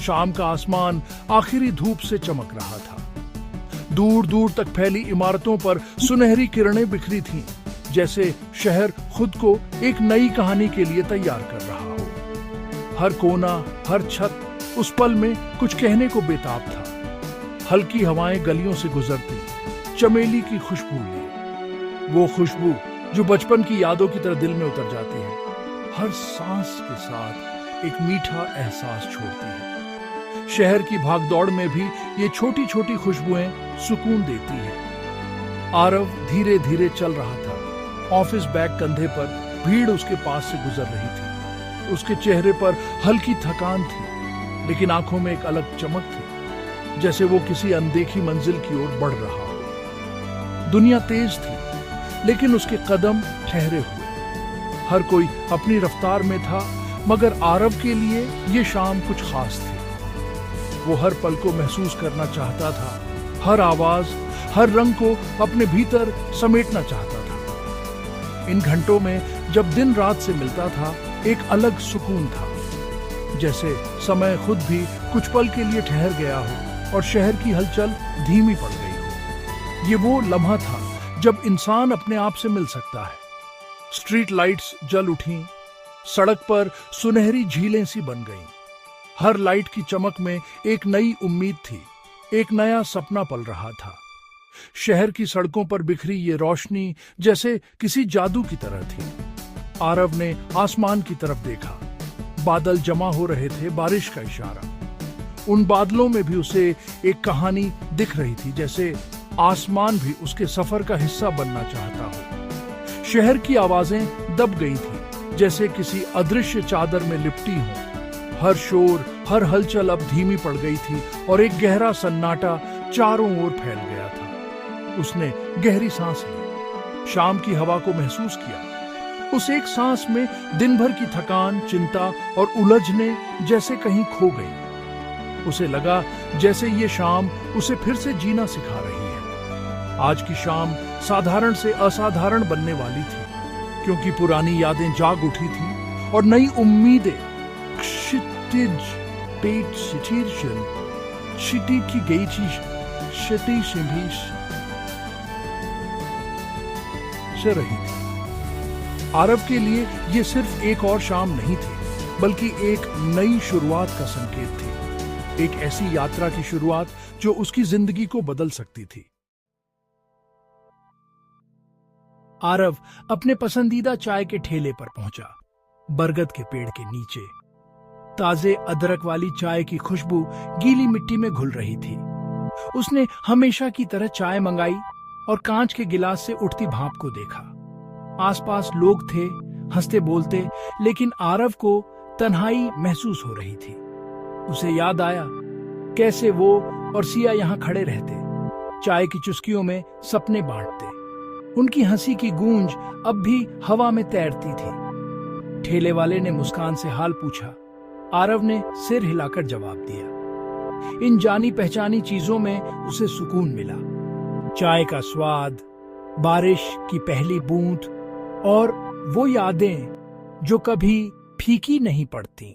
शाम का आसमान आखिरी धूप से चमक रहा था। दूर दूर तक फैली इमारतों पर सुनहरी किरणें बिखरी थीं, जैसे शहर खुद को एक नई कहानी के लिए तैयार कर रहा हो। हर कोना, हर छत उस पल में कुछ कहने को बेताब था। हल्की हवाएं गलियों से गुजरती, चमेली की खुशबू लिए, वो खुशबू जो बचपन की यादों की तरह दिल में उतर जाती है, हर सांस के साथ एक मीठा एहसास छोड़ती है। शहर की भागदौड़ में भी ये छोटी छोटी खुशबुएं सुकून देती हैं। आरव धीरे धीरे चल रहा था। ऑफिस बैग कंधे पर, भीड़ उसके पास से गुजर रही थी। उसके चेहरे पर हल्की थकान थी, लेकिन आंखों में एक अलग चमक थी, जैसे वो किसी अनदेखी मंजिल की ओर बढ़ रहा हो। दुनिया तेज थी, लेकिन उसके कदम ठहरे हुए। हर कोई अपनी रफ्तार में था, मगर आरव के लिए ये शाम कुछ खास थी। वो हर पल को महसूस करना चाहता था, हर आवाज, हर रंग को अपने भीतर समेटना चाहता था। इन घंटों में जब दिन रात से मिलता था, एक अलग सुकून था, जैसे समय खुद भी कुछ पल के लिए ठहर गया हो और शहर की हलचल धीमी पड़ गई हो। ये वो लम्हा था जब इंसान अपने आप से मिल सकता है। स्ट्रीट लाइट्स जल उठीं, सड़क पर सुनहरी झीलें सी बन गईं। हर लाइट की चमक में एक नई उम्मीद थी, एक नया सपना पल रहा था। शहर की सड़कों पर बिखरी ये रोशनी जैसे किसी जादू की तरह थी। आरव ने आसमान की तरफ देखा। बादल जमा हो रहे थे, बारिश का इशारा। उन बादलों में भी उसे एक कहानी दिख रही थी, जैसे आसमान भी उसके सफर का हिस्सा बनना चाहता हो। शहर की आवाजें दब गई थी, जैसे किसी अदृश्य चादर में लिपटी हो। हर शोर, हर हलचल अब धीमी पड़ गई थी और एक गहरा सन्नाटा चारों ओर फैल गया था। उसने गहरी सांस ली, शाम की हवा को महसूस किया। उस एक सांस में दिन भर की थकान, चिंता और उलझने जैसे कहीं खो गई। उसे लगा जैसे ये शाम उसे फिर से जीना सिखा रही है। आज की शाम साधारण से असाधारण बनने वाली थी, क्योंकि पुरानी यादें जाग उठी थीं और नई उम्मीदें क्षितिज पेट शिटी की गई थी शटी से भी से रही थी। आरव के लिए ये सिर्फ एक और शाम नहीं थी, बल्कि एक नई शुरुआत का संकेत थी। एक ऐसी यात्रा की शुरुआत जो उसकी जिंदगी को बदल सकती थी। आरव अपने पसंदीदा चाय के ठेले पर पहुंचा। बरगद के पेड़ के नीचे ताजे अदरक वाली चाय की खुशबू गीली मिट्टी में घुल रही थी। उसने हमेशा की तरह चाय मंगाई और कांच के गिलास से उठती भाप को देखा। आसपास लोग थे, हंसते बोलते, लेकिन आरव को तन्हाई महसूस हो रही थी। उसे याद आया कैसे वो और सिया यहाँ खड़े रहते, चाय की चुस्कियों में सपने बांटते। उनकी हंसी की गूंज अब भी हवा में तैरती थी। ठेले वाले ने मुस्कान से हाल पूछा। आरव ने सिर हिलाकर जवाब दिया। इन जानी पहचानी चीजों में उसे सुकून मिला। चाय का स्वाद, बारिश की पहली बूंद और वो यादें जो कभी फीकी नहीं पड़ती।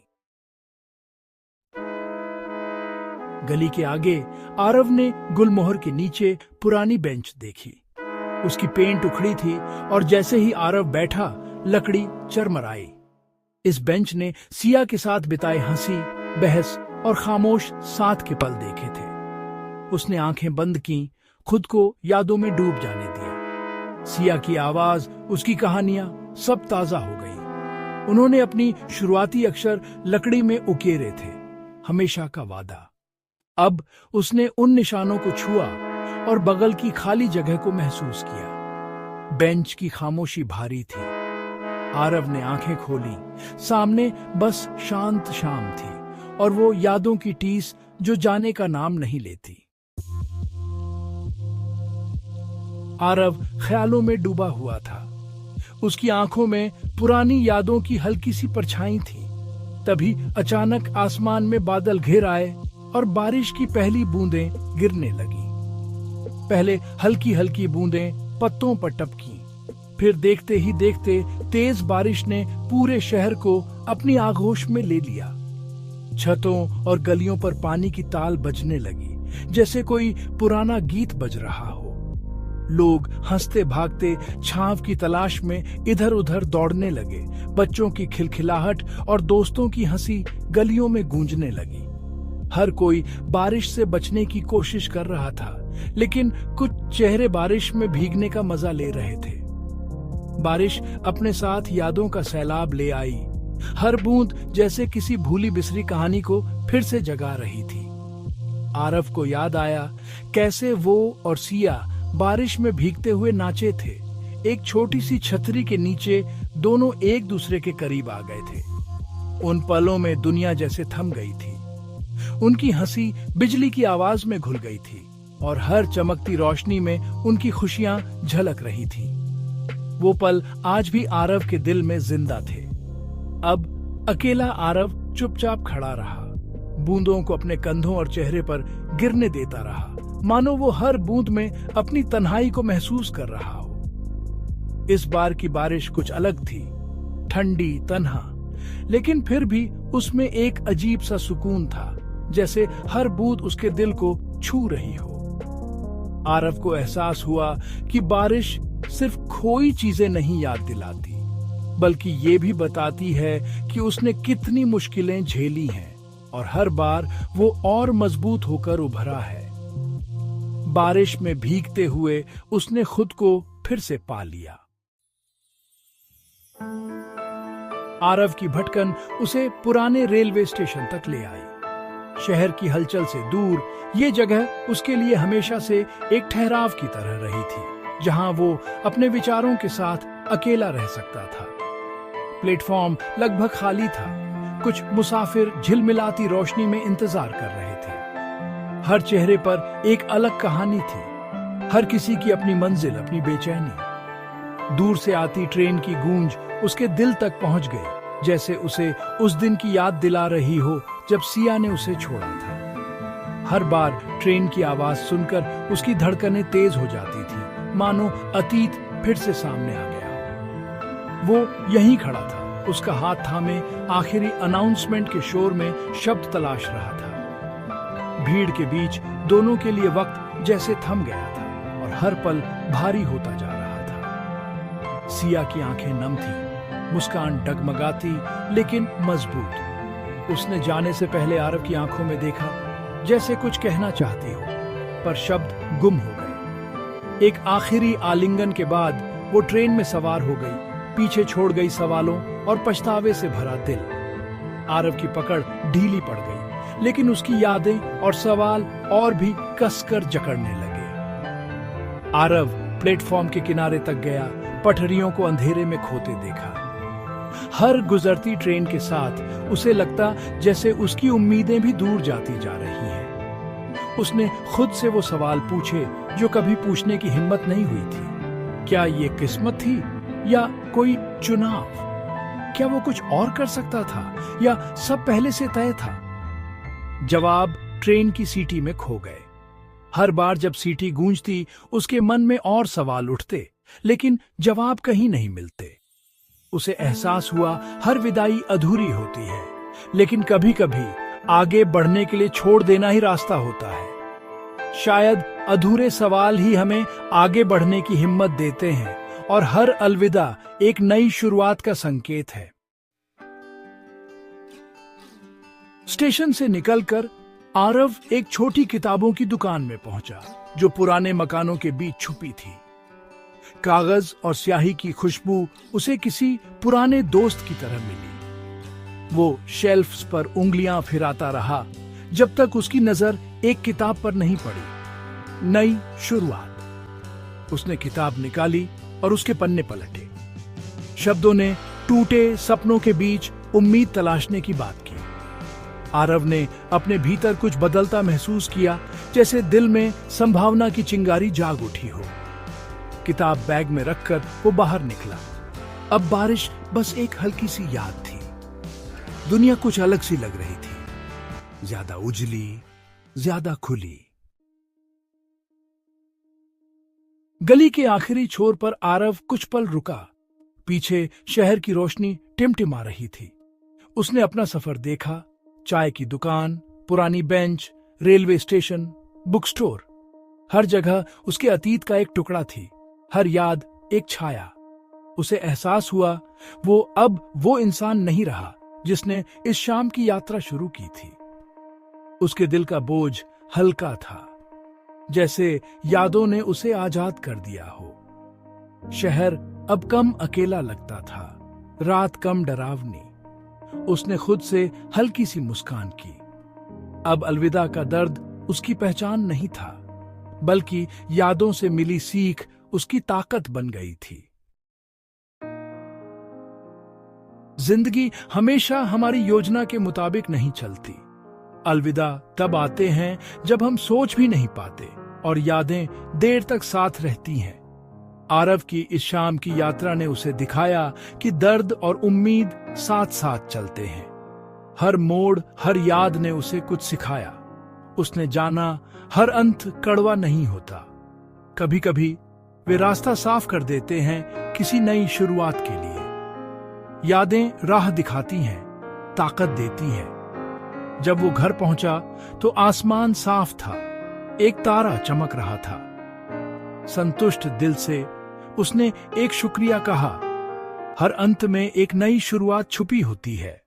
गली के आगे आरव ने गुलमोहर के नीचे पुरानी बेंच देखी। उसकी पेंट उखड़ी थी और जैसे ही आरव बैठा, लकड़ी चरमराई। इस बेंच ने सिया के साथ बिताए हंसी, बहस और खामोश साथ के पल देखे थे। उसने आंखें बंद की, खुद को यादों में डूब जाने दिया। सिया की आवाज, उसकी कहानियां सब ताजा हो गई। उन्होंने अपनी शुरुआती अक्षर लकड़ी में उकेरे थे, हमेशा का वादा। अब उसने उन निशानों को छुआ और बगल की खाली जगह को महसूस किया। बेंच की खामोशी भारी थी। आरव ने आंखें खोली। सामने बस शांत शाम थी और वो यादों की टीस जो जाने का नाम नहीं लेती। आरव ख्यालों में डूबा हुआ था। उसकी आंखों में पुरानी यादों की हल्की सी परछाई थी। तभी अचानक आसमान में बादल घिर आए और बारिश की पहली बूंदें गिरने लगी। पहले हल्की हल्की बूंदें पत्तों पर टपकी, फिर देखते ही देखते तेज बारिश ने पूरे शहर को अपनी आगोश में ले लिया। छतों और गलियों पर पानी की ताल बजने लगी, जैसे कोई पुराना गीत बज रहा हो। लोग हंसते भागते छांव की तलाश में इधर उधर दौड़ने लगे। बच्चों की खिलखिलाहट और दोस्तों की हंसी गलियों में गूंजने लगी। हर कोई बारिश से बचने की कोशिश कर रहा था, लेकिन कुछ चेहरे बारिश में भीगने का मजा ले रहे थे। बारिश अपने साथ यादों का सैलाब ले आई। हर बूंद जैसे किसी भूली बिसरी कहानी को फिर से जगा रही थी। आरव को याद आया कैसे वो और सिया बारिश में भीगते हुए नाचे थे। एक छोटी सी छतरी के नीचे दोनों एक दूसरे के करीब आ गए थे। उन पलों में दुनिया जैसे थम गई थी। उनकी हंसी बिजली की आवाज में घुल गई थी और हर चमकती रोशनी में उनकी खुशियां झलक रही थी। वो पल आज भी आरव के दिल में जिंदा थे। अब अकेला आरव चुपचाप खड़ा रहा, बूंदों को अपने कंधों और चेहरे पर गिरने देता रहा, मानो वो हर बूंद में अपनी तन्हाई को महसूस कर रहा हो। इस बार की बारिश कुछ अलग थी, ठंडी, तन्हा, लेकिन फिर भी उसमें एक अजीब सा सुकून था, जैसे हर बूंद उसके दिल को छू रही हो। आरव को एहसास हुआ कि बारिश सिर्फ खोई चीजें नहीं याद दिलाती, बल्कि ये भी बताती है कि उसने कितनी मुश्किलें झेली हैं और हर बार वो और मजबूत होकर उभरा है। बारिश में भीगते हुए उसने खुद को फिर से पा लिया। आरव की भटकन उसे पुराने रेलवे स्टेशन तक ले आई। शहर की हलचल से दूर ये जगह उसके लिए हमेशा से एक ठहराव की तरह रही थी, जहां वो अपने विचारों के साथ अकेला रह सकता था। प्लेटफॉर्म लगभग खाली था। कुछ मुसाफिर झिलमिलाती रोशनी में इंतजार कर रहे थे। हर चेहरे पर एक अलग कहानी थी, हर किसी की अपनी मंजिल, अपनी बेचैनी। दूर से आती ट्रेन की गूंज उसके दिल तक पहुंच गई, जैसे उसे उस दिन की याद दिला रही हो जब सिया ने उसे छोड़ा था। हर बार ट्रेन की आवाज सुनकर उसकी धड़कनें तेज हो जाती थी, मानो अतीत फिर से सामने आ गया। वो यहीं खड़ा था, उसका हाथ थामे आखिरी अनाउंसमेंट के शोर में शब्द तलाश रहा था। भीड़ के बीच दोनों के लिए वक्त जैसे थम गया था और हर पल भारी होता जा रहा था। सिया की आंखें नम थी, मुस्कान डगमगाती लेकिन मजबूत। उसने जाने से पहले आरव की आंखों में देखा, जैसे कुछ कहना चाहती हो, पर शब्द गुम हो गए। एक आखिरी आलिंगन के बाद वो ट्रेन में सवार हो गई, पीछे छोड़ गई सवालों और पछतावे से भरा दिल। आरव की पकड़ ढीली पड़ गई, लेकिन उसकी यादें और सवाल और भी कसकर जकड़ने लगे। आरव प्लेटफॉर्म के किनारे तक गया, पटरियों को अंधेरे में खोते देखा। हर गुजरती ट्रेन के साथ उसे लगता जैसे उसकी उम्मीदें भी दूर जाती जा रही हैं। उसने खुद से वो सवाल पूछे जो कभी पूछने की हिम्मत नहीं हुई थी। क्या ये किस्मत थी या कोई चुनाव? क्या वो कुछ और कर सकता था या सब पहले से तय था? जवाब ट्रेन की सीटी में खो गए। हर बार जब सीटी गूंजती उसके मन में और सवाल उठते, लेकिन जवाब कहीं नहीं मिलते। उसे एहसास हुआ हर विदाई अधूरी होती है, लेकिन कभी कभी आगे बढ़ने के लिए छोड़ देना ही रास्ता होता है। शायद अधूरे सवाल ही हमें आगे बढ़ने की हिम्मत देते हैं और हर अलविदा एक नई शुरुआत का संकेत है। स्टेशन से निकलकर आरव एक छोटी किताबों की दुकान में पहुंचा, जो पुराने मकानों के बीच छुपी थी। कागज और स्याही की खुशबू उसे किसी पुराने दोस्त की तरह मिली। वो शेल्फ्स पर उंगलियां फिराता रहा जब तक उसकी नजर एक किताब पर नहीं पड़ी। नई शुरुआत। उसने किताब निकाली और उसके पन्ने पलटे। शब्दों ने टूटे सपनों के बीच उम्मीद तलाशने की बात की। आरव ने अपने भीतर कुछ बदलता महसूस किया, जैसे दिल में संभावना की चिंगारी जाग उठी हो। किताब बैग में रखकर वो बाहर निकला। अब बारिश बस एक हल्की सी याद थी। दुनिया कुछ अलग सी लग रही थी, ज्यादा उजली, ज्यादा खुली। गली के आखिरी छोर पर आरव कुछ पल रुका। पीछे शहर की रोशनी टिमटिमा रही थी। उसने अपना सफर देखा, चाय की दुकान, पुरानी bench, railway station, book store, हर जगह उसके अतीत का एक टुकड़ा थी, हर याद एक छाया। उसे एहसास हुआ वो अब वो इंसान नहीं रहा जिसने इस शाम की यात्रा शुरू की थी। उसके दिल का बोझ हल्का था, जैसे यादों ने उसे आजाद कर दिया हो। शहर अब कम अकेला लगता था, रात कम डरावनी। उसने खुद से हल्की सी मुस्कान की। अब अलविदा का दर्द उसकी पहचान नहीं था, बल्कि यादों से मिली सीख उसकी ताकत बन गई थी। जिंदगी हमेशा हमारी योजना के मुताबिक नहीं चलती। अलविदा तब आते हैं जब हम सोच भी नहीं पाते और यादें देर तक साथ रहती हैं। आरव की इस शाम की यात्रा ने उसे दिखाया कि दर्द और उम्मीद साथ साथ चलते हैं। हर मोड़, हर याद ने उसे कुछ सिखाया। उसने जाना हर अंत कड़वा नहीं होता। कभी कभी वे रास्ता साफ कर देते हैं किसी नई शुरुआत के लिए। यादें राह दिखाती हैं, ताकत देती हैं। जब वो घर पहुंचा तो आसमान साफ था, एक तारा चमक रहा था। संतुष्ट दिल से उसने एक शुक्रिया कहा। हर अंत में एक नई शुरुआत छुपी होती है।